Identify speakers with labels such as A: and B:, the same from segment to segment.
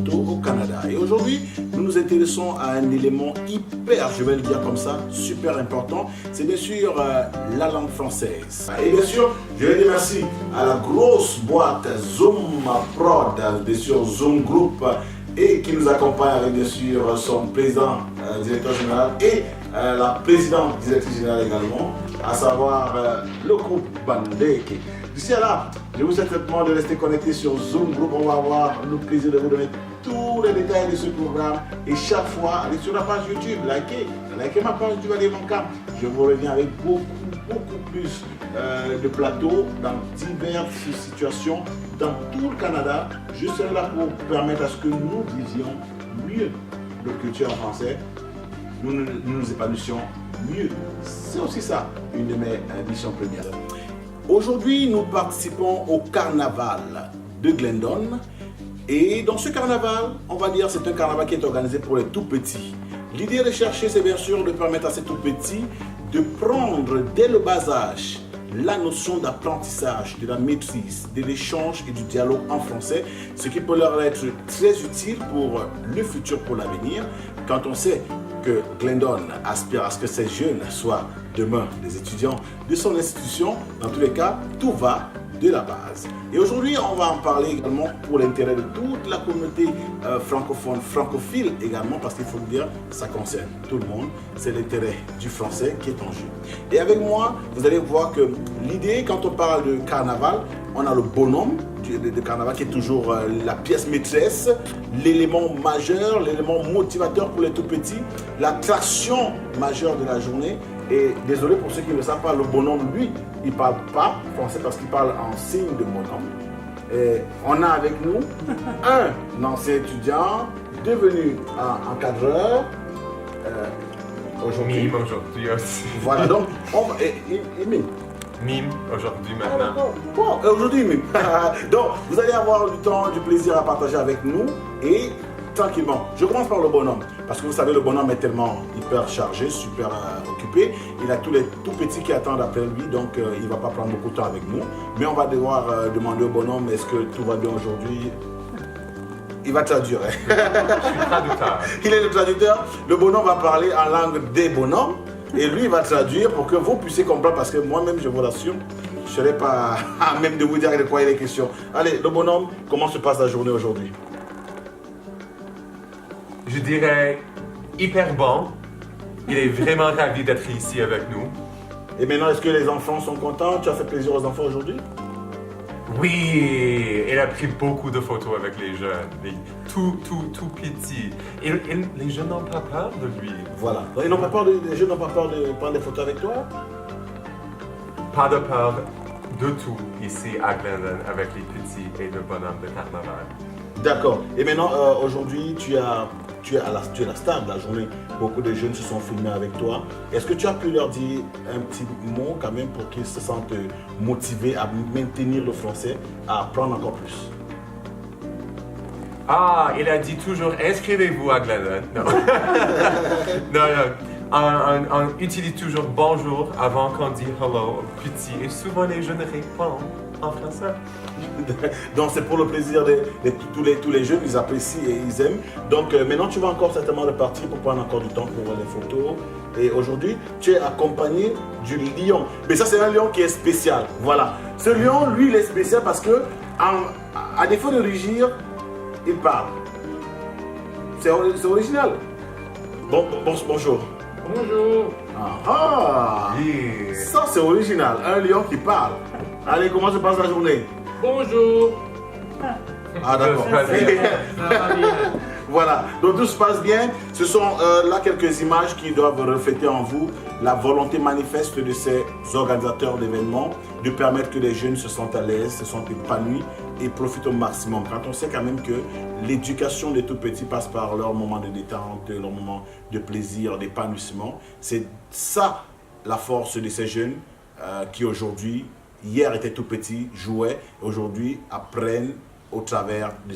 A: photo au Canada. Et aujourd'hui, nous nous intéressons à un élément hyper, je vais le dire comme ça, super important. C'est bien sûr la langue française. Et bien sûr, je vais dire merci à la grosse boîte Zoom Prod, bien sûr Zoom Group, et qui nous accompagne avec bien sûr son président, directeur général et la présidente directrice générale également, à savoir le groupe Bandeke. D'ici à là, je vous souhaite traitement de rester connecté sur Zoom Group. On va avoir le plaisir de vous donner tous les détails de ce programme. Et chaque fois, allez sur la page YouTube, likez ma page du Vallée Manca. Je vous reviens avec beaucoup plus de plateaux dans diverses situations dans tout le Canada. Je serai là pour permettre à ce que nous vivions mieux notre culture en français. Nous nous épanouissions mieux. C'est aussi ça, une de mes missions premières. Aujourd'hui, nous participons au carnaval de Glendon. Et dans ce carnaval, on va dire c'est un carnaval qui est organisé pour les tout petits. L'idée recherchée, c'est bien sûr de permettre à ces tout petits de prendre dès le bas âge la notion d'apprentissage, de la maîtrise, de l'échange et du dialogue en français, ce qui peut leur être très utile pour le futur, pour l'avenir, quand on sait que Glendon aspire à ce que ces jeunes soient demain des étudiants de son institution. Dans tous les cas, tout va de la base. Et aujourd'hui, on va en parler également pour l'intérêt de toute la communauté francophone, francophile également, parce qu'il faut le dire, ça concerne tout le monde. C'est l'intérêt du français qui est en jeu. Et avec moi, vous allez voir que l'idée, quand on parle de carnaval, on a le bonhomme de carnaval qui est toujours la pièce maîtresse, l'élément majeur, l'élément motivateur pour les tout petits, l'attraction majeure de la journée. Et désolé pour ceux qui ne le savent pas, le bonhomme, lui, il ne parle pas français parce qu'il parle en signe de bonhomme. Et on a avec nous un ancien étudiant devenu encadreur aujourd'hui.
B: Mime aujourd'hui aussi.
A: Voilà, donc, il mime.
B: Mime aujourd'hui maintenant.
A: Bon, aujourd'hui, mime. Donc, vous allez avoir du temps, du plaisir à partager avec nous et tranquillement. Je commence par le bonhomme, parce que vous savez, le bonhomme est tellement hyper chargé, super occupé. Il a tous les tout petits qui attendent après lui, donc il ne va pas prendre beaucoup de temps avec nous. Mais on va devoir demander au bonhomme, est-ce que tout va bien aujourd'hui? Il va traduire. Il est le traducteur. Le bonhomme va parler en langue des bonhommes, et lui, il va traduire pour que vous puissiez comprendre, parce que moi-même, je vous rassure, je ne serai pas à même de vous dire de quoi il est question. Allez, le bonhomme, comment se passe la journée aujourd'hui?
B: Je dirais hyper bon. Il est vraiment ravi d'être ici avec nous.
A: Et maintenant, est-ce que les enfants sont contents? Tu as fait plaisir aux enfants aujourd'hui?
B: Oui, il a pris beaucoup de photos avec les jeunes, les tout petits. Et les jeunes n'ont pas peur de lui.
A: Voilà. Ils n'ont pas peur les jeunes n'ont pas peur de prendre des photos avec toi?
B: Pas de peur de tout ici à Glendon avec les petits et le bonhomme de carnaval.
A: D'accord. Et maintenant, aujourd'hui, tu es la star de la journée. Beaucoup de jeunes se sont filmés avec toi. Est-ce que tu as pu leur dire un petit mot quand même pour qu'ils se sentent motivés à maintenir le français, à apprendre encore plus?
B: Ah, il a dit toujours inscrivez-vous à Glendon. Non. Non. On utilise toujours bonjour avant qu'on dit hello aux petits et souvent les jeunes répondent en français.
A: Donc c'est pour le plaisir de tous les jeunes, ils apprécient et ils aiment. Donc maintenant tu vas encore certainement repartir pour prendre encore du temps pour les photos. Et aujourd'hui tu es accompagné du lion. Mais ça c'est un lion qui est spécial. Voilà. Ce lion, lui, il est spécial parce que à défaut de rugir, il parle. C'est original. Bonjour.
C: Bonjour.
B: Yeah.
A: Ça c'est original, un lion qui parle. Allez, comment se passe la journée?
C: Bonjour.
A: Ah d'accord.
C: Ça va bien.
A: Voilà, donc tout se passe bien. Ce sont là quelques images qui doivent refléter en vous la volonté manifeste de ces organisateurs d'événements de permettre que les jeunes se sentent à l'aise, se sentent épanouis et profitent au maximum. Quand on sait quand même que l'éducation des tout petits passe par leur moment de détente, leur moment de plaisir, d'épanouissement, c'est ça la force de ces jeunes qui aujourd'hui, hier étaient tout petits, jouaient, aujourd'hui apprennent au travers de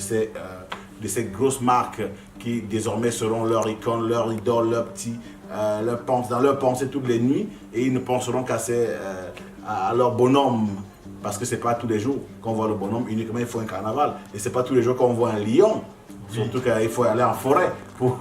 A: ces grosses marques qui désormais seront leur icône, leur idole, leur petit, dans leur pensée toutes les nuits, et ils ne penseront à leur bonhomme, parce que c'est pas tous les jours qu'on voit le bonhomme, uniquement il faut un carnaval, et c'est pas tous les jours qu'on voit un lion Surtout qu'il faut aller en forêt pour,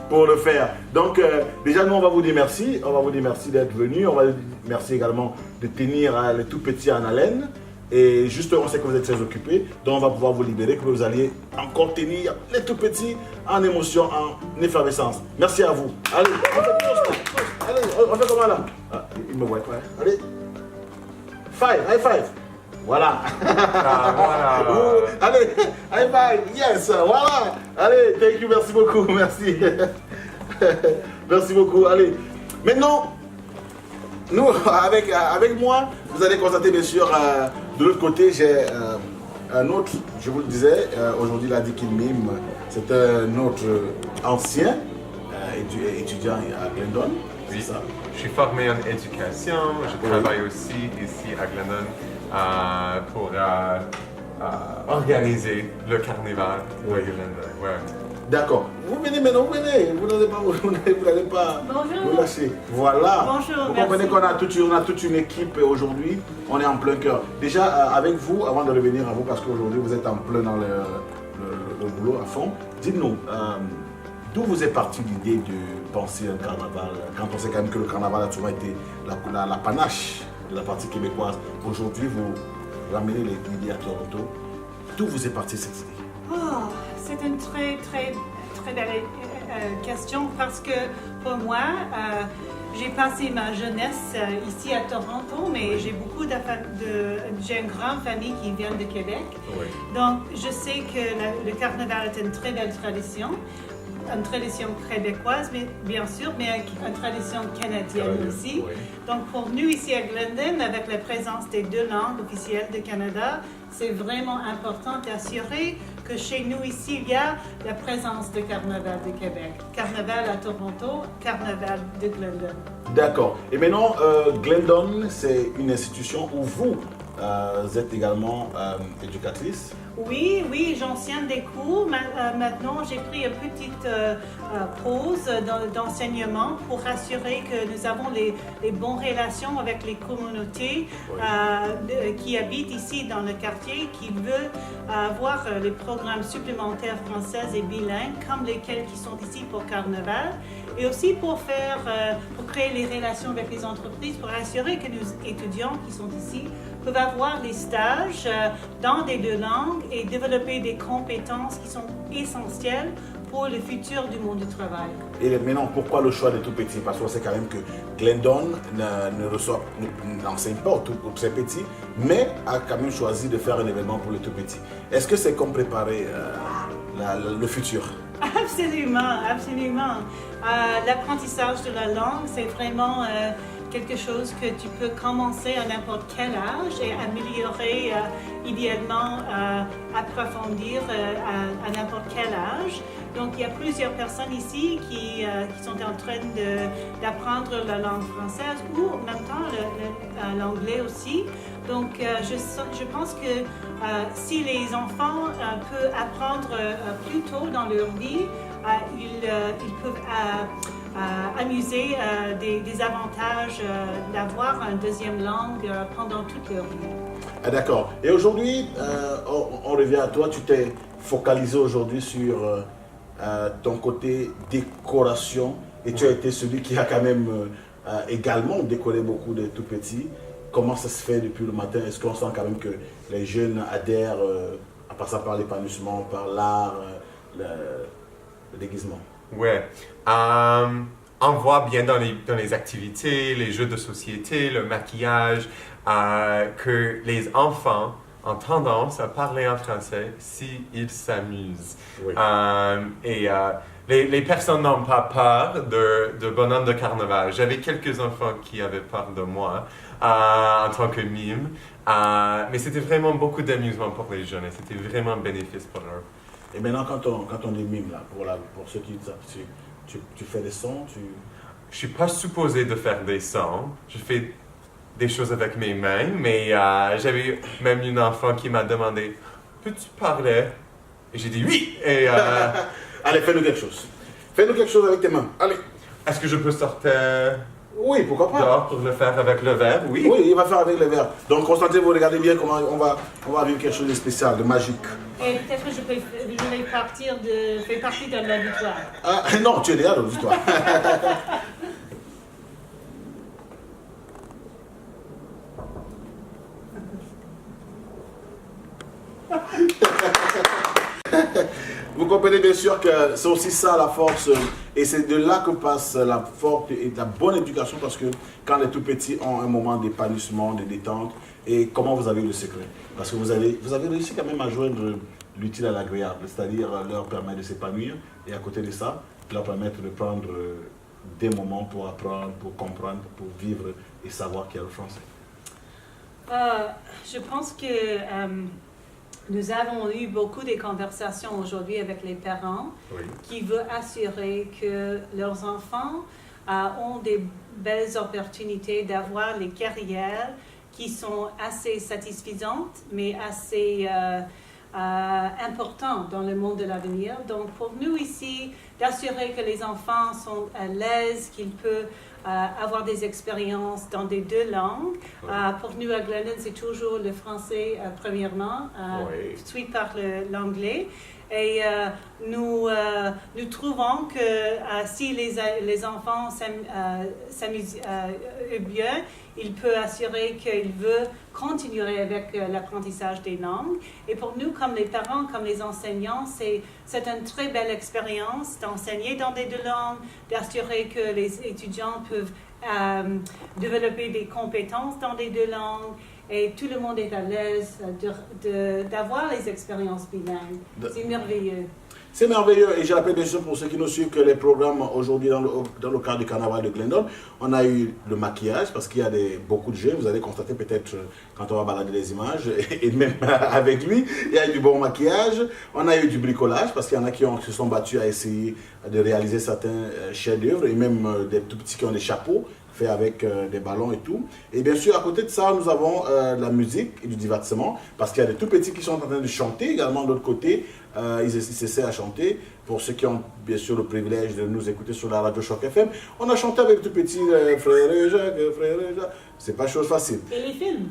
A: pour le faire. Donc, déjà, nous, on va vous dire merci. On va vous dire merci d'être venu. On va vous dire merci également de tenir les tout petits en haleine. Et juste, on sait que vous êtes très occupés. Donc, on va pouvoir vous libérer, que vous alliez encore tenir les tout petits en émotion, en effervescence. Merci à vous. Allez, on fait tous, tous. Allez, on fait comment là? Ah, il me voit pas. Allez. High five. Voilà.
B: Voilà.
A: Allez, high five. Yes, voilà. Allez, thank you, merci beaucoup. Merci. Merci beaucoup. Allez. Maintenant, nous, avec moi, vous allez constater bien sûr, de l'autre côté, j'ai un autre, je vous le disais, aujourd'hui, la Dikin Mime, c'est un autre ancien étudiant à Glendon.
B: Oui,
A: C'est ça.
B: je suis formé en éducation, je travaille aussi ici à Glendon pour organiser le carnaval de Glendon. Ouais.
A: D'accord. Vous venez maintenant, vous venez. Vous n'allez pas
D: Bonjour.
A: vous lâcher. Voilà.
D: Bonjour,
A: Vous
D: merci.
A: comprenez qu'on a toute une équipe aujourd'hui. On est en plein cœur. Déjà, avec vous, avant de revenir à vous, parce qu'aujourd'hui, vous êtes en plein dans le boulot à fond. Dites-nous, d'où vous est partie l'idée de penser un carnaval, quand on sait quand même que le carnaval a souvent été la panache de la partie québécoise. Aujourd'hui, vous ramenez l'idée à Toronto. D'où vous est partie cette idée?
D: Oh, c'est une très belle question parce que pour moi, j'ai passé ma jeunesse ici à Toronto, mais j'ai j'ai une grande famille qui vient de Québec.
B: Oui.
D: Donc, je sais que le carnaval est une très belle tradition. Une tradition québécoise, mais bien sûr, mais une tradition canadienne aussi.
B: Oui.
D: Donc, pour nous ici à Glendon, avec la présence des deux langues officielles du Canada, c'est vraiment important d'assurer que chez nous ici, il y a la présence de Carnaval de Québec. Carnaval à Toronto, Carnaval de Glendon.
A: D'accord. Et maintenant, Glendon, c'est une institution où vous êtes également éducatrice.
D: Oui, j'enseigne des cours. Maintenant, j'ai pris une petite pause d'enseignement pour assurer que nous avons les bonnes relations avec les communautés qui habitent ici dans le quartier, qui veulent avoir les programmes supplémentaires français et bilingues, comme lesquels qui sont ici pour Carnaval, et aussi pour créer les relations avec les entreprises, pour assurer que nos étudiants qui sont ici peuvent avoir des stages dans les deux langues et développer des compétences qui sont essentielles pour le futur du monde du travail.
A: Et maintenant, pourquoi le choix des tout petits? Parce qu'on sait quand même que Glendon n'enseigne pas aux très petits, mais a quand même choisi de faire un événement pour les tout petits. Est-ce que c'est comme préparer le futur?
D: Absolument. L'apprentissage de la langue, c'est vraiment quelque chose que tu peux commencer à n'importe quel âge et améliorer, idéalement, approfondir à n'importe quel âge. Donc, il y a plusieurs personnes ici qui sont en train d'apprendre la langue française ou en même temps l'anglais aussi. Donc, je pense que si les enfants peuvent apprendre plus tôt dans leur vie, ils peuvent amuser des avantages d'avoir une deuxième langue pendant toute leur vie.
A: Ah, d'accord. Et aujourd'hui, on revient à toi. Tu t'es focalisé aujourd'hui sur ton côté décoration et tu as été celui qui a quand même également décoré beaucoup de tout petits. Comment ça se fait depuis le matin? Est-ce qu'on sent quand même que les jeunes adhèrent, à part ça, par l'épanouissement, par l'art, le déguisement?
B: Ouais. On voit bien dans les activités, les jeux de société, le maquillage, que les enfants ont tendance à parler en français s'ils s'amusent.
A: Oui.
B: Les personnes n'ont pas peur de bonhomme de carnaval. J'avais quelques enfants qui avaient peur de moi en tant que mime, mais c'était vraiment beaucoup d'amusement pour les jeunes et c'était vraiment bénéfice pour eux.
A: Et maintenant, quand on dit mime, là, pour ceux qui savent, tu fais des sons,
B: Je suis pas supposé de faire des sons. Je fais des choses avec mes mains, mais j'avais même une enfant qui m'a demandé « Peux-tu parler ?» Et j'ai dit « Oui !» Et
A: Allez, fais-nous quelque chose. Fais-nous quelque chose avec tes mains. Allez.
B: est-ce que je peux sortir
A: Oui, pourquoi pas.
B: dehors pour le faire avec le verre? Oui.
A: Oui, il va faire avec les verres. Donc, Constantin, vous regardez bien comment on va vivre quelque chose de spécial, de magique.
D: Et peut-être que je voulais faire partie de l'auditoire.
A: Ah, non, tu es déjà dans l'auditoire. Vous comprenez bien sûr que c'est aussi ça la force, et c'est de là que passe la forte et la bonne éducation, parce que quand les tout petits ont un moment d'épanouissement, de détente, et comment vous avez eu le secret? Parce que vous avez réussi quand même à joindre l'utile à l'agréable, c'est-à-dire leur permettre de s'épanouir, et à côté de ça, leur permettre de prendre des moments pour apprendre, pour comprendre, pour vivre et savoir qu'il y a le français.
D: Je pense que nous avons eu beaucoup de conversations aujourd'hui avec les parents qui veulent assurer que leurs enfants ont des belles opportunités d'avoir les carrières qui sont assez satisfaisantes, mais assez importantes dans le monde de l'avenir. Donc pour nous ici, d'assurer que les enfants sont à l'aise, qu'ils peuvent avoir des expériences dans des deux langues. Pour nous à Glendon, c'est toujours le français premièrement, suivi par l'anglais. Et nous trouvons que si les enfants s'amusent bien, il peut assurer qu'il veut continuer avec l'apprentissage des langues. Et pour nous, comme les parents, comme les enseignants, c'est une très belle expérience d'enseigner dans des deux langues, d'assurer que les étudiants peuvent développer des compétences dans les deux langues. Et tout le monde est à l'aise d'avoir les expériences bilingues. C'est merveilleux.
A: C'est merveilleux, et je rappelle bien sûr pour ceux qui nous suivent que les programmes aujourd'hui dans le cadre du carnaval de Glendon, on a eu le maquillage, parce qu'il y a beaucoup de jeunes, vous allez constater peut-être quand on va balader les images, et même avec lui, il y a eu du bon maquillage. On a eu du bricolage, parce qu'il y en a qui se sont battus à essayer de réaliser certains chefs-d'œuvre, et même des tout petits qui ont des chapeaux fait avec des ballons et tout. Et bien sûr, à côté de ça, nous avons la musique et du divertissement, parce qu'il y a des tout petits qui sont en train de chanter également de l'autre côté. Ils essaient à chanter. Pour ceux qui ont bien sûr le privilège de nous écouter sur la radio Choc FM, on a chanté avec les tout petits frère Jacques. C'est pas chose facile.
D: Et les films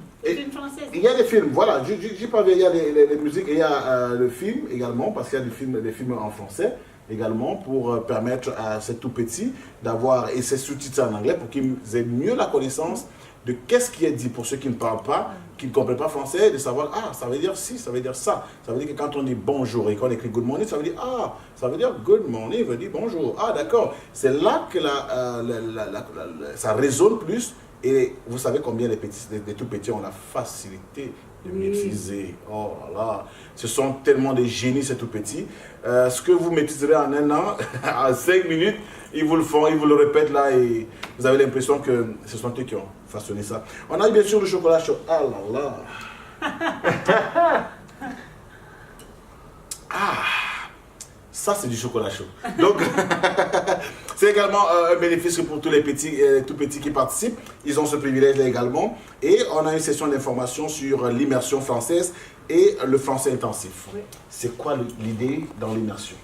D: français.
A: Il y a des films, voilà. J'ai pas vu, il y a les musiques, et il y a le film également, parce qu'il y a des films en français également, pour permettre à ces tout petits d'avoir, et ces sous-titres en anglais, pour qu'ils aient mieux la connaissance de qu'est-ce qui est dit, pour ceux qui ne parlent pas, qui ne comprennent pas français, de savoir, ah, ça veut dire ci, ça veut dire ça. Ça veut dire que quand on dit bonjour et qu'on écrit good morning, ça veut dire, ah, ça veut dire good morning, veut dire bonjour. Ah, d'accord. C'est là que ça résonne plus, et vous savez combien les tout petits ont la facilité de maîtriser. Oh là là, ce sont tellement des génies ces tout petits. Ce que vous maîtriserez en un an, en 5 minutes, ils vous le font, ils vous le répètent là, et vous avez l'impression que ce sont eux qui ont façonné ça. On a eu bien sûr le chocolat chaud. Ah là là. Ah, ça c'est du chocolat chaud. Donc, c'est également un bénéfice pour tous les petits, tout petits qui participent. Ils ont ce privilège-là également. Et on a une session d'information sur l'immersion française et le français intensif. Oui. C'est quoi l'idée dans l'immersion?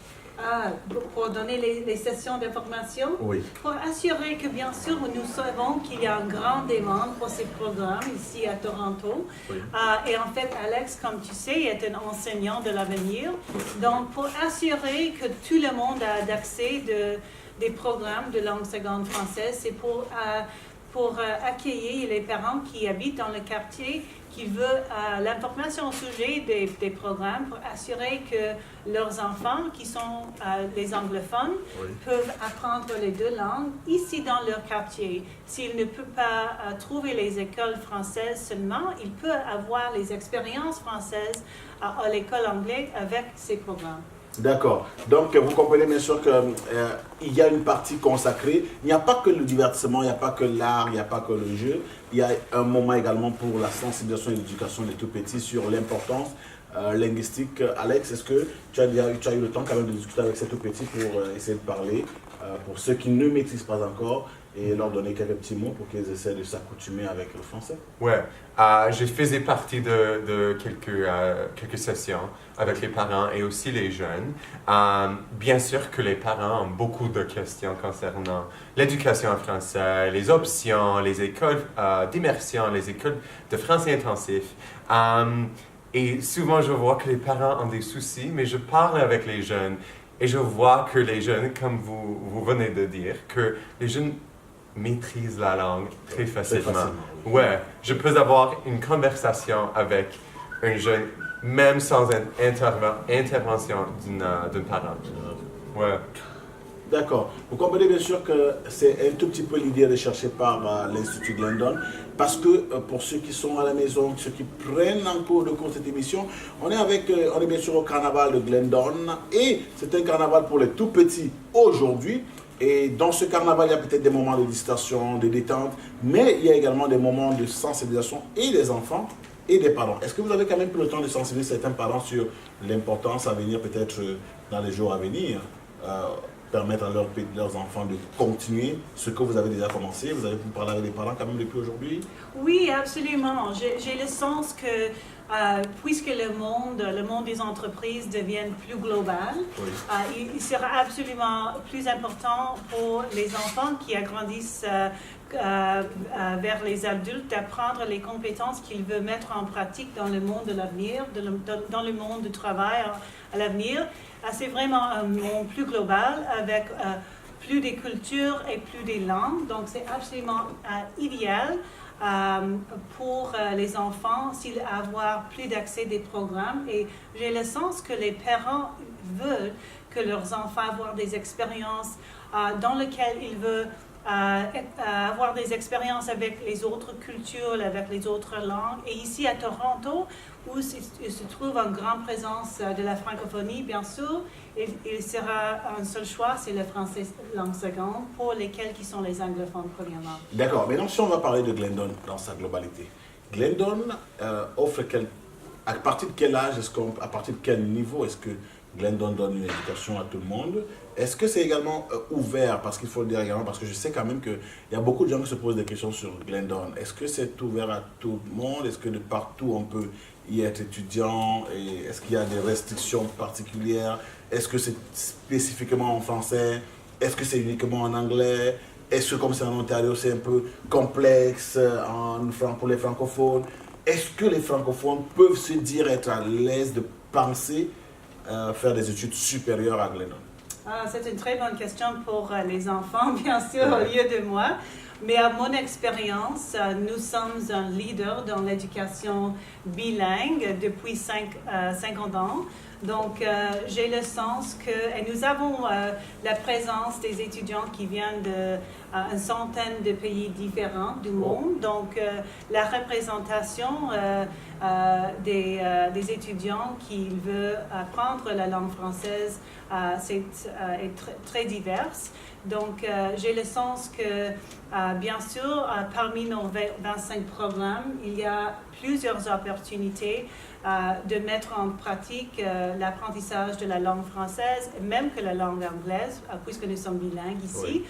D: Pour donner les sessions d'information, pour assurer que bien sûr nous savons qu'il y a une grande demande pour ces programmes ici à Toronto. Et en fait, Alex, comme tu sais, est un enseignant de l'avenir. Donc, pour assurer que tout le monde a d'accès des programmes de langue seconde française, c'est pour accueillir les parents qui habitent dans le quartier, qui veulent l'information au sujet des programmes, pour assurer que leurs enfants, qui sont les anglophones, peuvent apprendre les deux langues ici dans leur quartier. S'ils ne peuvent pas trouver les écoles françaises seulement, ils peuvent avoir les expériences françaises à l'école anglaise avec ces programmes.
A: D'accord. Donc, vous comprenez bien sûr qu'il y a une partie consacrée. Il n'y a pas que le divertissement, il n'y a pas que l'art, il n'y a pas que le jeu. Il y a un moment également pour la sensibilisation et l'éducation des tout petits sur l'importance linguistique. Alex, est-ce que tu as eu le temps quand même de discuter avec ces tout petits pour essayer de parler pour ceux qui ne maîtrisent pas encore, et leur donner quelques petits mots pour qu'ils essaient de s'accoutumer avec le français?
B: Ouais, je faisais partie de quelques sessions avec les parents et aussi les jeunes. Bien sûr que les parents ont beaucoup de questions concernant l'éducation en français, les options, les écoles d'immersion, les écoles de français intensif. Et souvent, je vois que les parents ont des soucis, mais je parle avec les jeunes et je vois que les jeunes, comme vous venez de dire, que les jeunes maîtrisent la langue très facilement. Ouais, je peux avoir une conversation avec un jeune, même sans une intervention d'un parent. Ouais.
A: D'accord. Vous comprenez bien sûr que c'est un tout petit peu l'idée recherchée par l'Institut Glendon, parce que pour ceux qui sont à la maison, ceux qui prennent en cours de cette émission, on est bien sûr au carnaval de Glendon, et c'est un carnaval pour les tout petits aujourd'hui. Et dans ce carnaval, il y a peut-être des moments de distraction, de détente, mais il y a également des moments de sensibilisation et des enfants et des parents. Est-ce que vous avez quand même pris le temps de sensibiliser certains parents sur l'importance à venir peut-être dans les jours à venir, permettre à leurs enfants de continuer ce que vous avez déjà commencé? Vous avez pu parler avec les parents quand même depuis aujourd'hui?
D: Oui, absolument. J'ai le sens que puisque le monde des entreprises devient plus global, oui. Il sera absolument plus important pour les enfants qui agrandissent vers les adultes d'apprendre les compétences qu'ils veulent mettre en pratique dans le monde de l'avenir, dans le monde du travail à l'avenir. C'est vraiment un monde plus global avec plus de cultures et plus de langues. Donc, c'est absolument idéal pour les enfants s'ils avoir plus d'accès des programmes. Et j'ai le sens que les parents veulent que leurs enfants avoir des expériences dans lesquelles ils veulent avoir des expériences avec les autres cultures, avec les autres langues. Et ici à Toronto, où il se trouve une grande présence de la francophonie, bien sûr, il sera un seul choix, c'est le français langue seconde, pour lesquels qui sont les anglophones premièrement.
A: D'accord, maintenant si on va parler de Glendon dans sa globalité, Glendon offre à partir de quel âge, à partir de quel niveau est-ce que Glendon donne une éducation à tout le monde? Est-ce que c'est également ouvert, parce qu'il faut le dire également, parce que je sais quand même qu'il y a beaucoup de gens qui se posent des questions sur Glendon. Est-ce que c'est ouvert à tout le monde? Est-ce que de partout on peut y être étudiant? Et est-ce qu'il y a des restrictions particulières? Est-ce que c'est spécifiquement en français? Est-ce que c'est uniquement en anglais? Est-ce que comme c'est en Ontario, c'est un peu complexe pour les francophones? Est-ce que les francophones peuvent se dire être à l'aise de penser faire des études supérieures à Glendon?
D: C'est une très bonne question pour les enfants, bien sûr, au lieu de moi. Mais à mon expérience, nous sommes un leader dans l'éducation bilingue depuis 50 ans. Donc, j'ai le sens que et nous avons la présence des étudiants qui viennent d'une centaine de pays différents du monde. Donc, la représentation des étudiants qui veulent apprendre la langue française est très diverse. Donc, j'ai le sens que, bien sûr, parmi nos 25 programmes, il y a plusieurs opportunités de mettre en pratique l'apprentissage de la langue française, même que la langue anglaise, puisque nous sommes bilingues ici,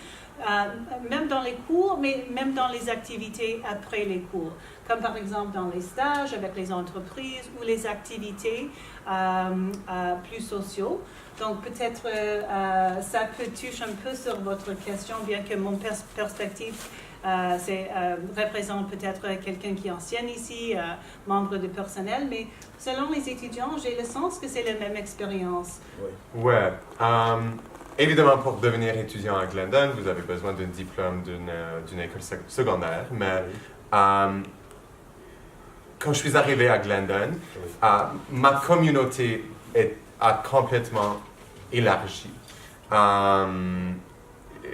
D: même dans les cours, mais même dans les activités après les cours, comme par exemple dans les stages avec les entreprises ou les activités plus sociaux. Donc peut-être ça peut toucher un peu sur votre question, bien que mon perspective représente peut-être quelqu'un qui enseigne ici, membre du personnel, mais selon les étudiants, j'ai le sens que c'est la même expérience.
B: Ouais. Évidemment, pour devenir étudiant à Glendon, vous avez besoin d'un diplôme d'une école secondaire, mais quand je suis arrivé à Glendon, ma communauté a complètement élargi.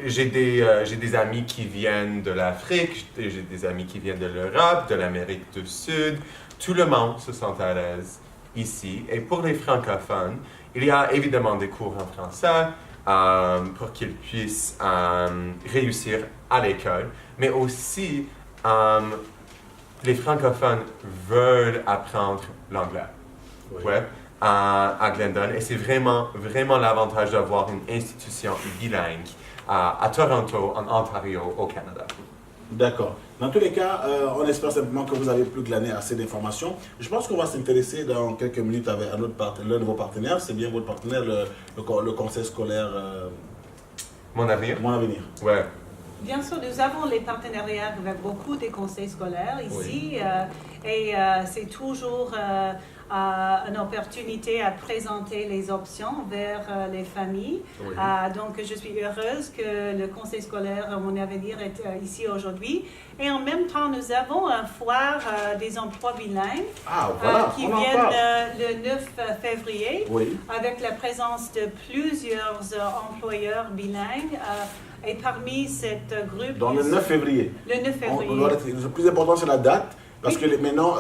B: J'ai des amis qui viennent de l'Afrique, j'ai des amis qui viennent de l'Europe, de l'Amérique du Sud. Tout le monde se sent à l'aise ici. Et pour les francophones, il y a évidemment des cours en français pour qu'ils puissent réussir à l'école, mais aussi les francophones veulent apprendre l'anglais. Ouais. À Glendon, et c'est vraiment l'avantage d'avoir une institution bilingue à Toronto, en Ontario, au Canada.
A: D'accord. Dans tous les cas, on espère simplement que vous avez pu glaner assez d'informations. Je pense qu'on va s'intéresser dans quelques minutes avec l'un de vos partenaires. C'est bien votre partenaire, le conseil scolaire
B: Mon Avenir?
A: Mon Avenir.
B: Ouais.
D: Bien sûr, nous avons les partenariats avec beaucoup des conseils scolaires ici, et c'est toujours une opportunité à présenter les options vers les familles.
A: Oui.
D: Donc, je suis heureuse que le conseil scolaire Mon Avenir est ici aujourd'hui. Et en même temps, nous avons un foire des emplois bilingues
A: Ah, voilà,
D: qui
A: on en
D: vient
A: parle.
D: le 9 février
A: Oui.
D: avec la présence de plusieurs employeurs bilingues. Et parmi cette groupe...
A: Dans le 9 février.
D: Le 9 février.
A: Le plus important, c'est la date. Parce que maintenant,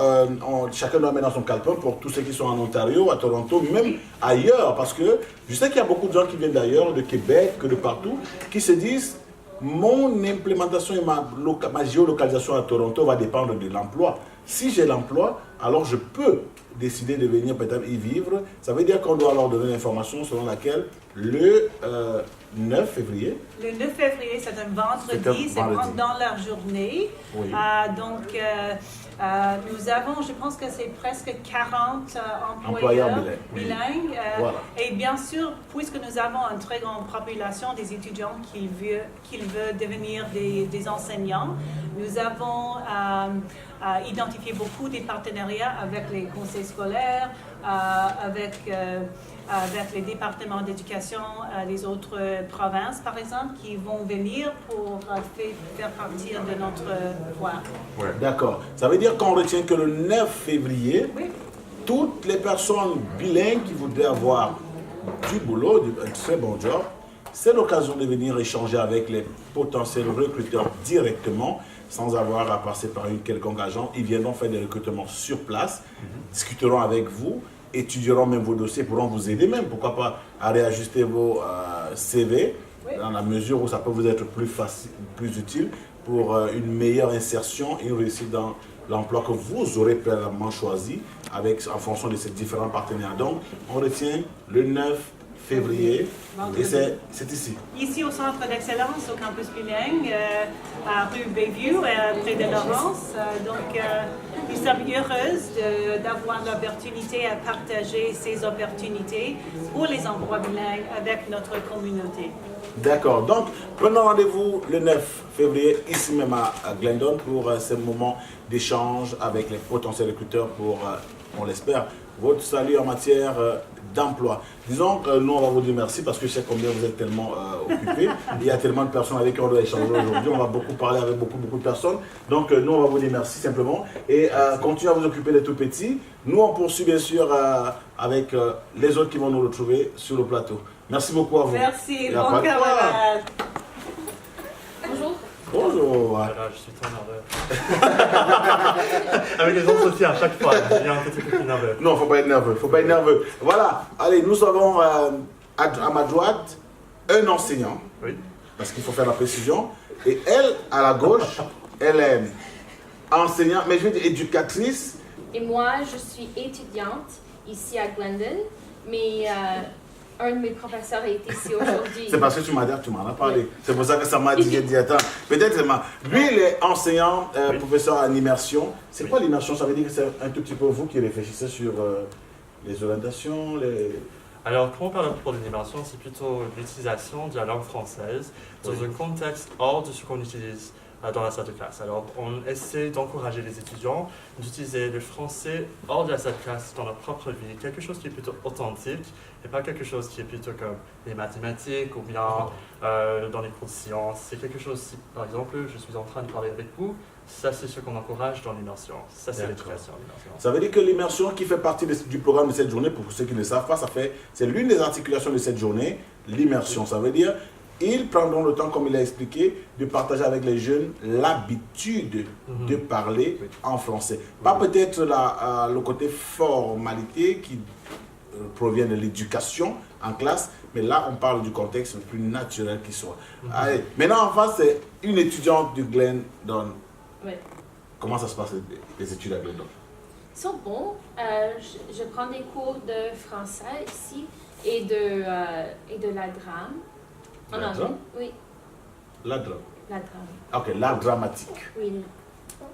A: chacun doit mettre dans son calepin pour tous ceux qui sont en Ontario, à Toronto, même ailleurs. Parce que je sais qu'il y a beaucoup de gens qui viennent d'ailleurs, de Québec, de partout, qui se disent mon implémentation et ma géolocalisation à Toronto va dépendre de l'emploi. Si j'ai l'emploi, alors je peux décider de venir peut-être y vivre. Ça veut dire qu'on doit leur donner l'information selon laquelle le 9 février.
D: Le 9 février, c'est un vendredi, c'est pendant la journée.
A: Oui.
D: Nous avons, je pense que c'est presque 40
A: Employeurs
D: employeurs
A: bilingues.
D: bilingues.
A: Voilà.
D: Et bien sûr, puisque nous avons une très grande population des étudiants qui veulent devenir des enseignants, nous avons identifié beaucoup de partenariats avec les conseils scolaires, avec les départements d'éducation des autres provinces, par exemple, qui vont venir pour faire partie de notre foire.
B: Ouais.
A: D'accord. Ça veut dire qu'on retient que le 9 février,
D: Oui.
A: toutes les personnes bilingues qui voudraient avoir du boulot, un très bon job, c'est l'occasion de venir échanger avec les potentiels recruteurs directement, sans avoir à passer par une quelconque agent. Ils viendront faire des recrutements sur place, discuteront avec vous, étudieront même vos dossiers, pourront vous aider même, pourquoi pas, à réajuster vos CV,
D: Oui.
A: dans la mesure où ça peut vous être plus facile, plus utile pour une meilleure insertion et une réussite dans l'emploi que vous aurez préalablement choisi en fonction de ces différents partenaires. Donc, on retient le 9 février et c'est ici.
D: Ici au Centre d'excellence, au campus bilingue, à rue Bayview, près de Laurence. Donc, nous sommes heureuses d'avoir l'opportunité à partager ces opportunités pour les emplois bilingues avec notre communauté.
A: D'accord. Donc, prenons rendez-vous le 9 février, ici même à Glendon, pour ce moment d'échange avec les potentiels recruteurs pour, on l'espère, votre salut en matière d'emploi. Disons que nous, on va vous dire merci parce que je sais combien vous êtes tellement occupés. Il y a tellement de personnes avec qui on doit échanger aujourd'hui. On va beaucoup parler avec beaucoup de personnes. Donc, nous, on va vous dire merci simplement. Et continuez à vous occuper des tout petits. Nous, on poursuit bien sûr avec les autres qui vont nous retrouver sur le plateau. Merci beaucoup à vous.
D: Merci,
A: Et à
D: bon
A: pas de quoi.
D: camarade.
E: Bonjour.
A: Bonjour.
C: Voilà, je suis trop nerveux. Avec les entretiens, à chaque fois, j'ai un petit peu plus nerveux.
A: Non, faut pas être nerveux, faut pas être nerveux. Voilà, allez, nous avons à ma droite un enseignant,
C: Oui.
A: parce qu'il faut faire la précision, et elle, à la gauche, elle est enseignante, mais je veux dire éducatrice.
E: Et moi, je suis étudiante ici à Glendon, mais un de mes professeurs est ici aujourd'hui.
A: C'est parce que tu m'as dit que tu m'en as parlé. C'est pour ça que ça m'a dit, j'ai dit, attends, peut-être, lui, il est enseignant,
C: Oui.
A: professeur en immersion. C'est
C: Oui.
A: quoi l'immersion? Ça veut dire que c'est un tout petit peu vous qui réfléchissez sur les orientations,
C: Alors, quand on parle pour l'immersion, c'est plutôt l'utilisation de la langue française dans
A: Oui.
C: un contexte hors de ce qu'on utilise dans la salle de classe. Alors, on essaie d'encourager les étudiants d'utiliser le français hors de la salle de classe dans leur propre vie, quelque chose qui est plutôt authentique et pas quelque chose qui est plutôt comme les mathématiques ou bien dans les cours de sciences. C'est quelque chose, si par exemple, je suis en train de parler avec vous, ça c'est ce qu'on encourage dans l'immersion. Ça c'est
A: D'accord.
C: l'éducation, l'immersion.
A: Ça veut dire que l'immersion qui fait partie du programme de cette journée, pour ceux qui ne le savent pas, c'est l'une des articulations de cette journée, l'immersion. Ça veut dire ils prendront le temps, comme il a expliqué, de partager avec les jeunes l'habitude de parler en français. Pas peut-être le côté formalité qui provient de l'éducation en classe, mais là on parle du contexte le plus naturel qui soit. Allez, maintenant en face, c'est une étudiante du Glendon.
E: Oui.
A: Comment ça se passe les études à Glendon?
E: Ils sont bons. Je prends des cours de français ici et de la drame. En
A: La
E: anglais?
A: drame?
E: Oui,
A: La drame.
E: la drame.
A: Ok, l'art dramatique.
E: Oui.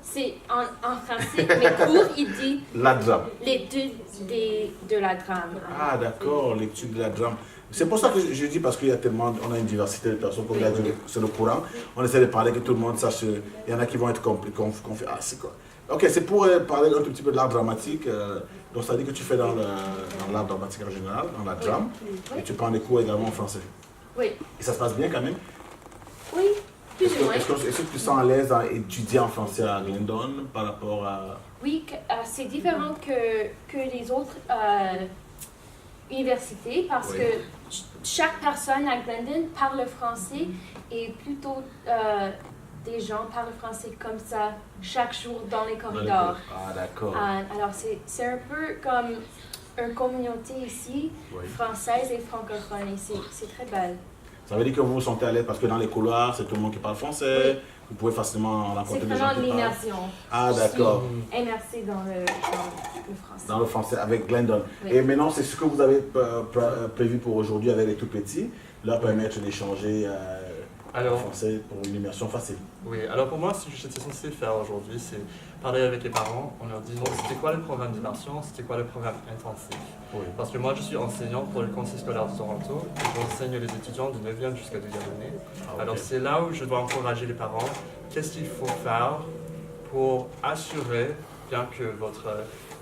E: C'est en français, mes cours, il dit
A: La drame.
E: l'étude de la drame.
A: Ah d'accord, l'étude de la drame. C'est pour ça que je dis, parce qu'il y a tellement, on a une diversité de personnes, comme il a dit, c'est le courant. On essaie de parler que tout le monde sache, il y en a qui vont être confus. Ah, c'est quoi? Ok, c'est pour parler un tout petit peu de l'art dramatique. Donc, ça dit que tu fais dans l'art dramatique en général, dans la drame,
E: Oui.
A: et tu prends des cours également en français.
E: Oui.
A: Et ça se passe bien quand même?
E: Oui, plus ou moins.
A: Est-ce que tu te sens à l'aise à étudier en français à Glendon par rapport à...
E: Oui, c'est différent que les autres universités parce
A: Oui.
E: que chaque personne à Glendon parle français et plutôt des gens parlent français comme ça chaque jour dans les corridors.
A: Ah, d'accord.
E: Alors c'est un peu comme une communauté ici,
A: Oui.
E: française et francophone, et c'est très belle.
A: Ça veut dire que vous vous sentez à l'aise parce que dans les couloirs, c'est tout le monde qui parle français. Vous pouvez facilement rencontrer
E: C'est
A: des gens
E: vraiment
A: qui parlent.
E: l'immersion.
A: Ah, d'accord.
E: Je suis immersée dans le français.
A: Dans le français avec Glendon.
E: Oui.
A: Et maintenant, c'est ce que vous avez prévu pour aujourd'hui avec les tout petits, leur permettre d'échanger en
C: Alors,
A: français pour une immersion facile.
C: oui, alors pour moi, ce que j'étais censé faire aujourd'hui, c'est parler avec les parents en leur disant c'était quoi le programme d'immersion, c'était quoi le programme intensif.
A: Oui.
C: Parce que moi, je suis enseignant pour le Conseil scolaire de Toronto et j'enseigne les étudiants de 9e jusqu'à 2e année.
A: Ah, ok.
C: Alors c'est là où je dois encourager les parents. Qu'est-ce qu'il faut faire pour assurer bien que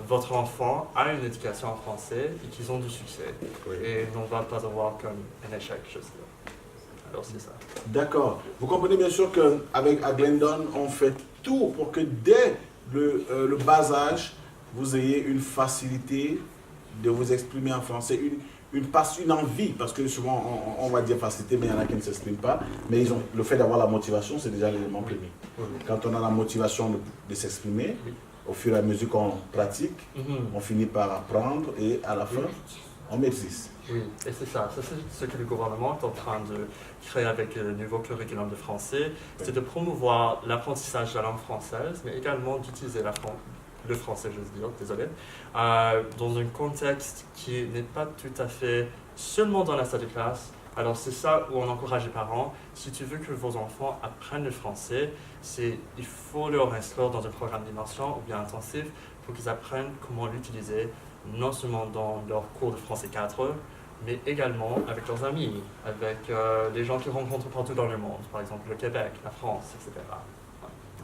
C: votre enfant a une éducation en français et qu'ils ont du succès.
A: Oui.
C: Et on ne va pas avoir comme un échec, je sais. Alors c'est ça.
A: D'accord. Vous comprenez bien sûr qu'avec Glendon, on fait tout pour que dès le bas âge, vous ayez une facilité de vous exprimer en français, une envie, parce que souvent on va dire facilité, mais il y en a qui ne s'expriment pas. Mais le fait d'avoir la motivation, c'est déjà l'élément premier.
C: Oui.
A: Quand on a la motivation de s'exprimer,
C: Oui.
A: au fur et à mesure qu'on pratique,
C: Mhm.
A: on finit par apprendre et à la fin, on maîtrise.
C: Oui, et c'est ça. Ça, c'est ce que le gouvernement est en train de créer avec le nouveau curriculum de français. C'est de promouvoir l'apprentissage de la langue française, mais également d'utiliser le français, je veux dire, désolé, dans un contexte qui n'est pas tout à fait seulement dans la salle de classe. Alors c'est ça où on encourage les parents. Si tu veux que vos enfants apprennent le français, il faut leur inscrire dans un programme d'immersion ou bien intensif pour qu'ils apprennent comment l'utiliser, non seulement dans leur cours de français 4 heures, mais également avec leurs amis, avec les gens qu'ils rencontrent partout dans le monde, par exemple le Québec, la France, etc.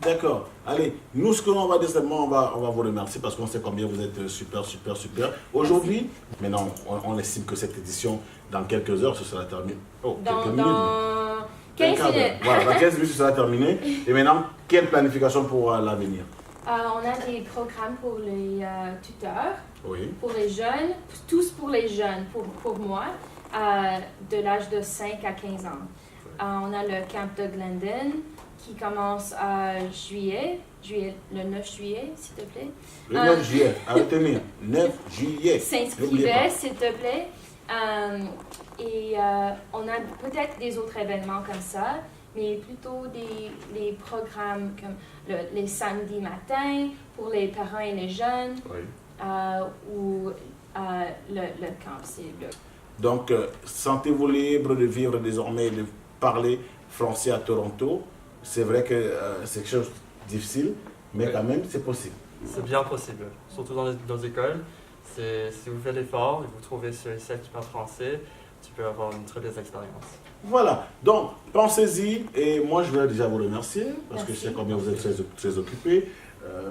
A: D'accord. Allez, nous, ce que l'on va dire simplement, on va vous remercier parce qu'on sait combien vous êtes super, super, super. Aujourd'hui, maintenant, on estime que cette édition, dans quelques heures, ce sera terminé. Oh, quelques minutes.
E: Dans 15
A: quart d'heure.
E: minutes.
A: Voilà, dans 15 minutes, ce sera terminé. Et maintenant, quelle planification pour l'avenir?
E: On a des programmes pour les tuteurs,
A: Oui.
E: pour les jeunes, tous pour les jeunes, pour moi, de l'âge de 5 à 15 ans. On a le camp de Glendon qui commence le 9 juillet, s'il te plaît.
A: Le 9 juillet, à retenir. 9 juillet. N'oubliez
E: S'inscrivez,
A: pas.
E: s'il te plaît. On a peut-être des autres événements comme ça, mais plutôt des programmes comme les samedis matins pour les parents et les jeunes,
A: Oui.
E: ou le camp.
A: Donc, sentez-vous libre de vivre désormais, de parler français à Toronto. C'est vrai que c'est quelque chose de difficile, mais
C: Oui.
A: quand même, c'est possible.
C: C'est bien possible, surtout dans les écoles. Si vous faites l'effort et vous trouvez ceux et celles qui parlent français, tu peux avoir une très belle expérience.
A: Voilà, donc pensez-y et moi je voulais déjà vous remercier parce que je sais
E: Merci.
A: combien vous êtes très, très occupés.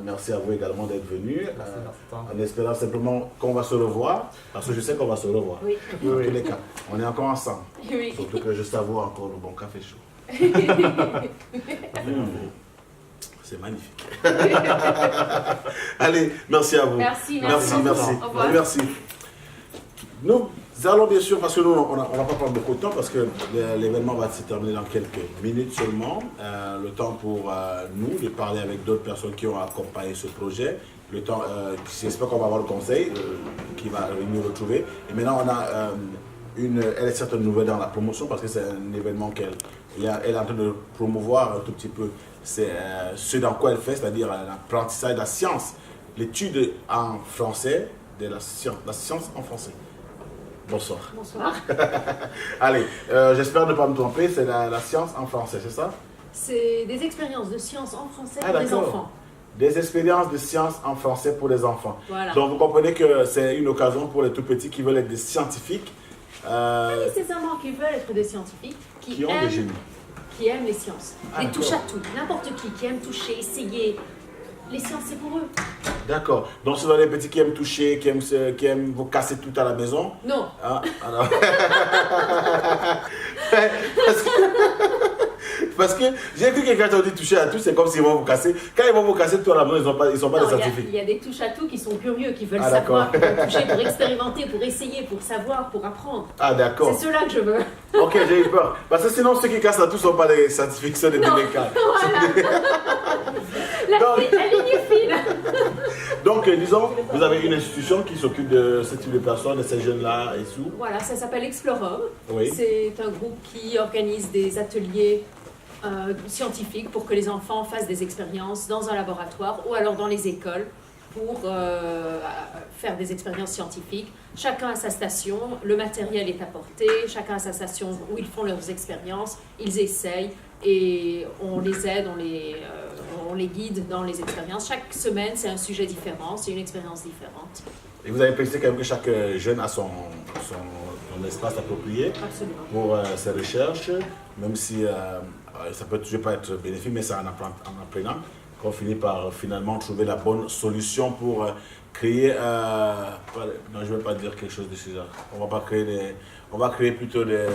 A: Merci à vous également d'être venus.
C: Merci, merci.
A: En espérant simplement qu'on va se revoir parce que je sais qu'on va se revoir.
E: Oui.
A: Dans
C: Oui.
A: tous les cas, on est encore ensemble.
E: Oui.
A: Surtout que je savoure encore le bon café chaud. C'est magnifique. Allez, merci à vous.
E: Merci,
A: Merci,
E: beaucoup.
A: merci.
E: Au revoir.
A: Merci. Nous allons bien sûr, parce que nous, on ne va pas prendre beaucoup de temps, parce que l'événement va se terminer dans quelques minutes seulement. Le temps pour nous de parler avec d'autres personnes qui ont accompagné ce projet. Le temps, j'espère qu'on va avoir le conseil qui va nous retrouver. Et maintenant, on a elle est certaine nouvelle dans la promotion, parce que c'est un événement qu'elle est en train de promouvoir un tout petit peu. C'est ce dans quoi elle fait, c'est-à-dire l'apprentissage de la science, l'étude en français de la science en français. Bonsoir.
E: Bonsoir.
A: Allez, j'espère ne pas me tromper, c'est la science en français, c'est ça?
F: C'est des expériences de sciences en français
A: Ah,
F: pour les
A: d'accord.
F: enfants.
A: Des expériences de science en français pour les enfants.
F: Voilà.
A: Donc vous comprenez que c'est une occasion pour les tout petits qui veulent être des scientifiques,
F: Pas nécessairement qui veulent être des scientifiques,
A: qui ont des génies.
F: qui aiment les sciences.
A: Ah,
F: Des
A: d'accord.
F: touche à tout, n'importe qui aime toucher, essayer, Les sciences, c'est pour eux.
A: D'accord. Donc, si vous avez des petits qui aiment toucher, qui aiment vous casser tout à la maison.
F: Non.
A: Ah, alors. Parce que j'ai cru que quand on dit toucher à tout, c'est comme s'ils vont vous casser. Quand ils vont vous casser tout à la maison, ils ne sont pas des scientifiques.
F: Il y a des touches à tout qui sont curieux, qui veulent
A: Ah,
F: savoir, qui veulent toucher pour expérimenter, pour essayer, pour savoir, pour apprendre.
A: Ah, d'accord.
F: C'est ceux-là que je veux.
A: Ok, j'ai eu peur. Parce que sinon, ceux qui cassent à tout ne sont pas des scientifiques, ce sont des délicats.
F: La ligne fine.
A: Donc, disons, vous avez une institution qui s'occupe de ce type de personnes, de ces jeunes-là et tout.
F: Voilà, ça s'appelle Explorum.
A: Oui.
F: C'est un groupe qui organise des ateliers scientifiques pour que les enfants fassent des expériences dans un laboratoire ou alors dans les écoles pour faire des expériences scientifiques. Chacun a sa station, le matériel est apporté, chacun a sa station où ils font leurs expériences, ils essayent et on les aide, on les guide dans les expériences. Chaque semaine, c'est un sujet différent, c'est une expérience différente.
A: Et vous avez précisé quand même que chaque jeune a son espace approprié.
F: Absolument.
A: Pour ses recherches, même si ça peut toujours pas être bénéfique, mais c'est en apprenant qu'on finit par finalement trouver la bonne solution pour créer, non je ne vais pas dire quelque chose de ce genre, on va créer plutôt des...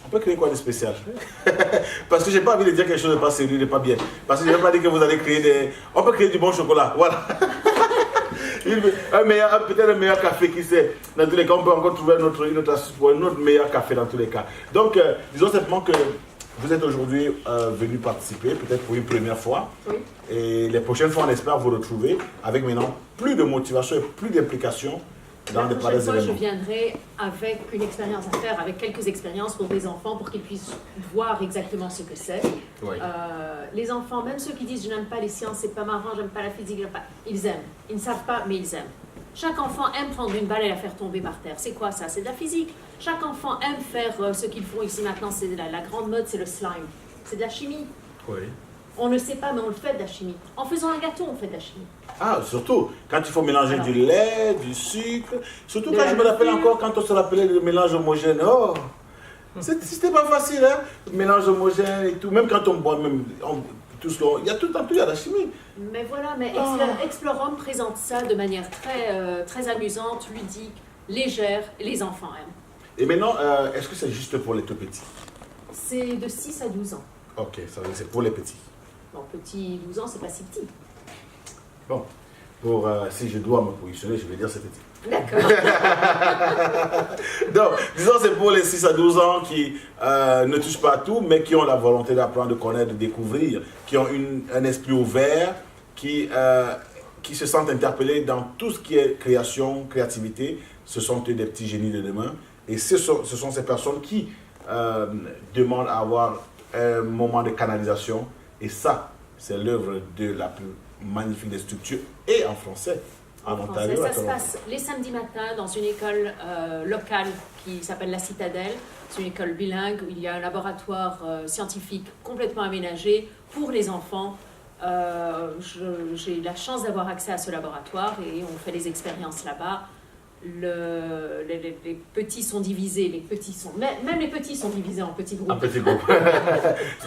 A: On peut créer quoi de spécial? Parce que j'ai pas envie de dire quelque chose de pas sérieux, de pas bien. Parce que je ne vais pas dire que vous allez créer des... On peut créer du bon chocolat, voilà. Peut-être un meilleur café, qui sait. Dans tous les cas, on peut encore trouver une autre astuce pour un autre meilleur café dans tous les cas. Donc, disons simplement que vous êtes aujourd'hui venu participer, peut-être pour une première fois.
F: Oui.
A: Et les prochaines fois, on espère vous retrouver avec maintenant plus de motivation et plus d'implication dans
F: La
A: des
F: prochaine fois, je
A: événements.
F: viendrai avec une expérience à faire, avec quelques expériences pour des enfants, pour qu'ils puissent voir exactement ce que c'est.
A: Oui.
F: Les enfants, même ceux qui disent je n'aime pas les sciences, c'est pas marrant, j'aime pas la physique, ils aiment. Ils ne savent pas, mais ils aiment. Chaque enfant aime prendre une balle et la faire tomber par terre. C'est quoi ça? C'est de la physique. Chaque enfant aime faire ce qu'ils font ici maintenant. C'est la grande mode, c'est le slime. C'est de la chimie.
A: Oui.
F: On ne sait pas, mais on le fait de la chimie. En faisant un gâteau, on fait de la chimie.
A: Ah, surtout quand il faut mélanger
F: Alors,
A: du lait, du sucre. Surtout
F: de
A: quand
F: la
A: je me rappelle
F: levure.
A: encore quand on se rappelait le mélange homogène. Oh, c'était pas facile, hein? Le mélange homogène et tout. Même quand on boit, tout ce qu'on... Il y a tout le temps, il y a la chimie.
F: Mais voilà, mais Explorum présente ça de manière très amusante, ludique, légère, et les enfants aiment.
A: Et maintenant, est-ce que c'est juste pour les tout petits?
F: C'est de 6 à 12 ans.
A: Ok, ça veut dire que c'est pour les petits.
F: Bon, petit 12 ans, c'est pas si petit.
A: Bon, si je dois me positionner, je vais dire c'est petit.
F: D'accord.
A: Donc, disons c'est pour les 6 à 12 ans qui ne touchent pas à tout, mais qui ont la volonté d'apprendre, de connaître, de découvrir, qui ont un esprit ouvert, qui se sentent interpellés dans tout ce qui est création, créativité. Ce sont eux des petits génies de demain. Et ce sont ces personnes qui demandent à avoir un moment de canalisation. Et ça, c'est l'œuvre de la plus magnifique des structures, et en français. En Ontario,
F: Ça se passe les samedis matins dans une école locale qui s'appelle La Citadelle. C'est une école bilingue où il y a un laboratoire scientifique complètement aménagé pour les enfants. J'ai la chance d'avoir accès à ce laboratoire et on fait des expériences là-bas. Les petits sont divisés, même les petits sont divisés en petits groupes.
A: Un petit groupe.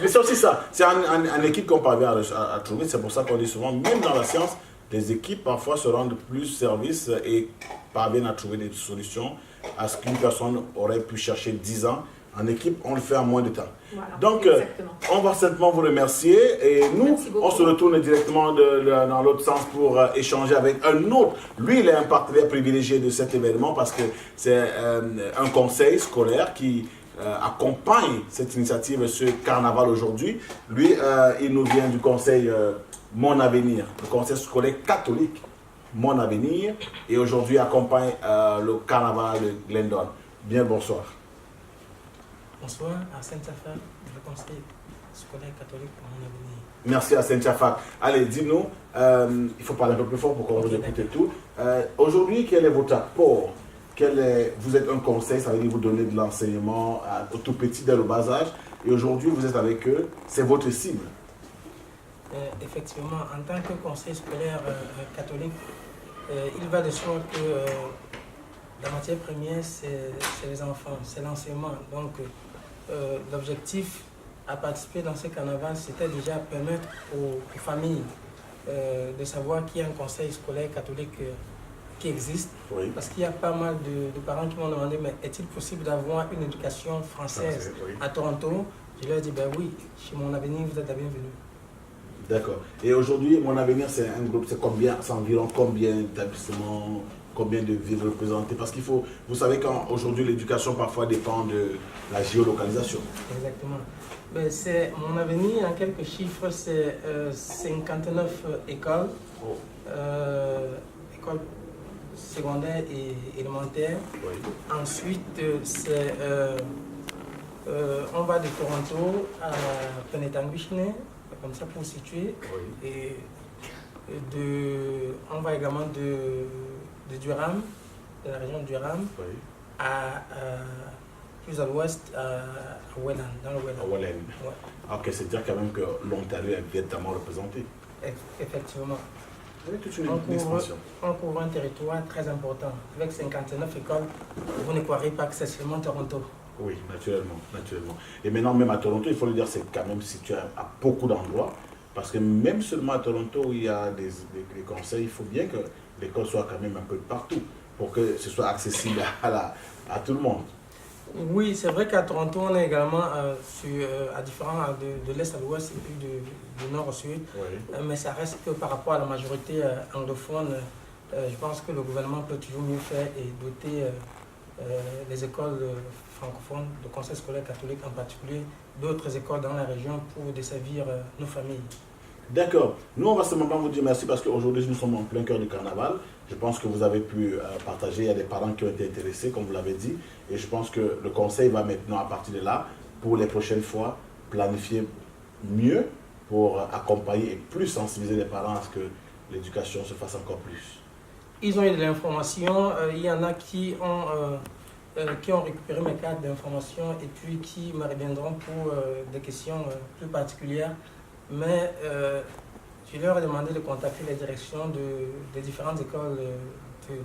A: Mais c'est aussi ça. C'est une équipe qu'on parvient à trouver. C'est pour ça qu'on dit souvent, même dans la science, les équipes parfois se rendent plus service et parviennent à trouver des solutions à ce qu'une personne aurait pu chercher 10 ans. En équipe, on le fait en moins de temps.
F: Voilà,
A: Donc,
F: exactement.
A: on va simplement vous remercier et nous,
F: Merci beaucoup.
A: on se retourne directement dans l'autre sens pour échanger avec un autre. Lui, il est un partenaire privilégié de cet événement parce que c'est un conseil scolaire qui accompagne cette initiative, ce carnaval aujourd'hui. Lui, il nous vient du conseil Mon Avenir, le conseil scolaire catholique Mon Avenir, et aujourd'hui accompagne le carnaval de Glendon. Bien, bonsoir.
G: Bonsoir, à Saint-Affaire, le conseil scolaire catholique pour Mon Avenir.
A: Merci à Saint-Chafak. Allez, dis-nous, il faut parler un peu plus fort pour qu'on vous écoute et tout. Aujourd'hui, quel est votre apport? Vous êtes un conseil, ça veut dire vous donner de l'enseignement aux tout petits dès le bas âge. Et aujourd'hui, vous êtes avec eux, c'est votre cible.
G: Effectivement, en tant que conseil scolaire catholique, il va de soi que la matière première, c'est les enfants, c'est l'enseignement. Donc, l'objectif à participer dans ce carnaval, c'était déjà permettre aux familles de savoir qu'il y a un conseil scolaire catholique qui existe.
A: Oui.
G: Parce qu'il y a pas mal de parents qui m'ont demandé, mais est-il possible d'avoir une éducation française
A: Oui.
G: à Toronto? Je leur ai dit, ben oui, chez Mon Avenir, vous êtes la bienvenue.
A: D'accord. Et aujourd'hui, Mon Avenir, c'est un groupe, c'est environ combien d'établissements, combien de villes représentées? Parce qu'il faut, vous savez qu'aujourd'hui, l'éducation parfois dépend de la géolocalisation.
G: Exactement. Ben, c'est Mon Avenir, en quelques chiffres, c'est 59 écoles, écoles secondaires et élémentaires.
A: Oui.
G: Ensuite, on va de Toronto à Penetanguishne, comme ça pour situer.
A: Oui.
G: Et on va également de Durham, de la région de Durham,
A: Oui.
G: à plus à l'ouest, à Welland, dans le Welland.
A: À Welland.
G: Ouais.
A: Ok, c'est-à-dire quand même que l'Ontario est véritablement représenté.
G: Effectivement.
A: Oui, toute une
G: On
A: expansion.
G: couvre un territoire très important. Avec 59 écoles, vous ne croirez pas que c'est seulement Toronto.
A: Oui, naturellement, naturellement. Et maintenant, même à Toronto, il faut le dire, c'est quand même situé à beaucoup d'endroits. Parce que même seulement à Toronto, où il y a des conseils, il faut bien que l'école soit quand même un peu partout pour que ce soit accessible à tout le monde.
G: Oui, c'est vrai qu'à Toronto, on est également à différents de l'est à l'ouest et puis du nord au sud.
A: Oui.
G: Mais ça reste que par rapport à la majorité anglophone, je pense que le gouvernement peut toujours mieux faire et doter les écoles francophones, le conseil scolaire catholique en particulier, d'autres écoles dans la région pour desservir nos familles.
A: D'accord. Nous, on va simplement vous dire merci parce qu'aujourd'hui, nous sommes en plein cœur du carnaval. Je pense que vous avez pu partager. Il y a des parents qui ont été intéressés, comme vous l'avez dit. Et je pense que le conseil va maintenant, à partir de là, pour les prochaines fois, planifier mieux pour accompagner et plus sensibiliser les parents à ce que l'éducation se fasse encore plus.
G: Ils ont eu de l'information. Il y en a qui ont récupéré mes cartes d'information et puis qui me reviendront pour des questions plus particulières. Mais je leur ai demandé de contacter les directions des différentes écoles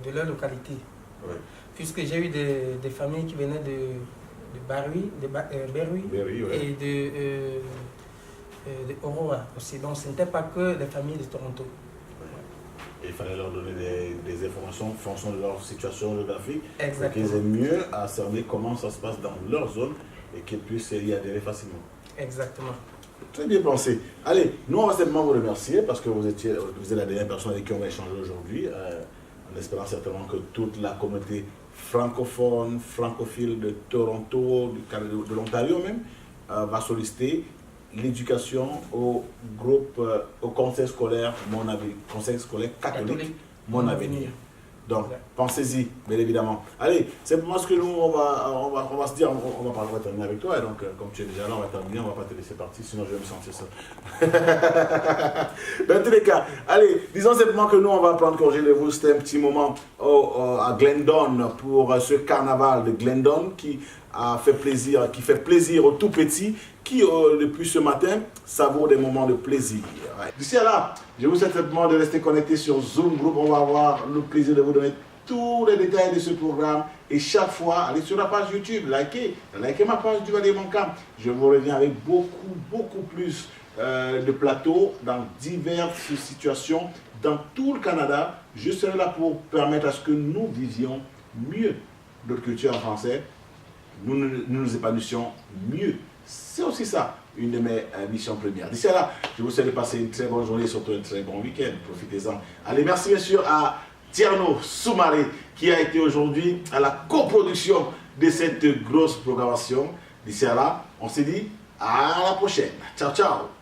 G: de leur localité.
A: Oui.
G: Puisque j'ai eu des familles qui venaient de Berry,
A: Oui.
G: et de Aurora aussi. Donc ce n'était pas que les familles de Toronto.
A: Il fallait leur donner des informations en fonction de leur situation géographique pour
G: Exactement.
A: qu'ils aient mieux à cerner comment ça se passe dans leur zone et qu'ils puissent y adhérer facilement.
G: Exactement.
A: Très bien pensé. Allez, nous on va simplement vous remercier parce que vous êtes la dernière personne avec qui on va échanger aujourd'hui, en espérant certainement que toute la communauté francophone, francophile de Toronto, de l'Ontario même, va solliciter l'éducation au groupe, au conseil scolaire catholique, Mon Avenir. Donc, pensez-y, bien évidemment. Allez, c'est pour moi ce que nous, on va se dire, on va terminer avec toi. Et donc, comme tu es déjà là, on va terminer, on ne va pas te laisser partir, sinon je vais me sentir seul. Dans tous les cas, allez, disons simplement que nous, on va prendre congé de vous. C'était un petit moment à Glendon pour ce carnaval de Glendon qui fait plaisir aux tout petits qui, depuis ce matin, savourent des moments de plaisir. Ouais. D'ici à là, je vous souhaite simplement de rester connectés sur Zoom Group. On va avoir le plaisir de vous donner tous les détails de ce programme. Et chaque fois, allez sur la page YouTube, likez ma page du Vallée Montcalm. Je vous reviens avec beaucoup plus de plateaux dans diverses situations dans tout le Canada. Je serai là pour permettre à ce que nous vivions mieux notre culture en français. Nous nous épanouissions mieux. C'est aussi ça, une de mes missions premières. D'ici là, je vous souhaite de passer une très bonne journée, surtout un très bon week-end. Profitez-en. Allez, merci bien sûr à Tierno Soumaré qui a été aujourd'hui à la coproduction de cette grosse programmation. D'ici là, on se dit à la prochaine. Ciao, ciao.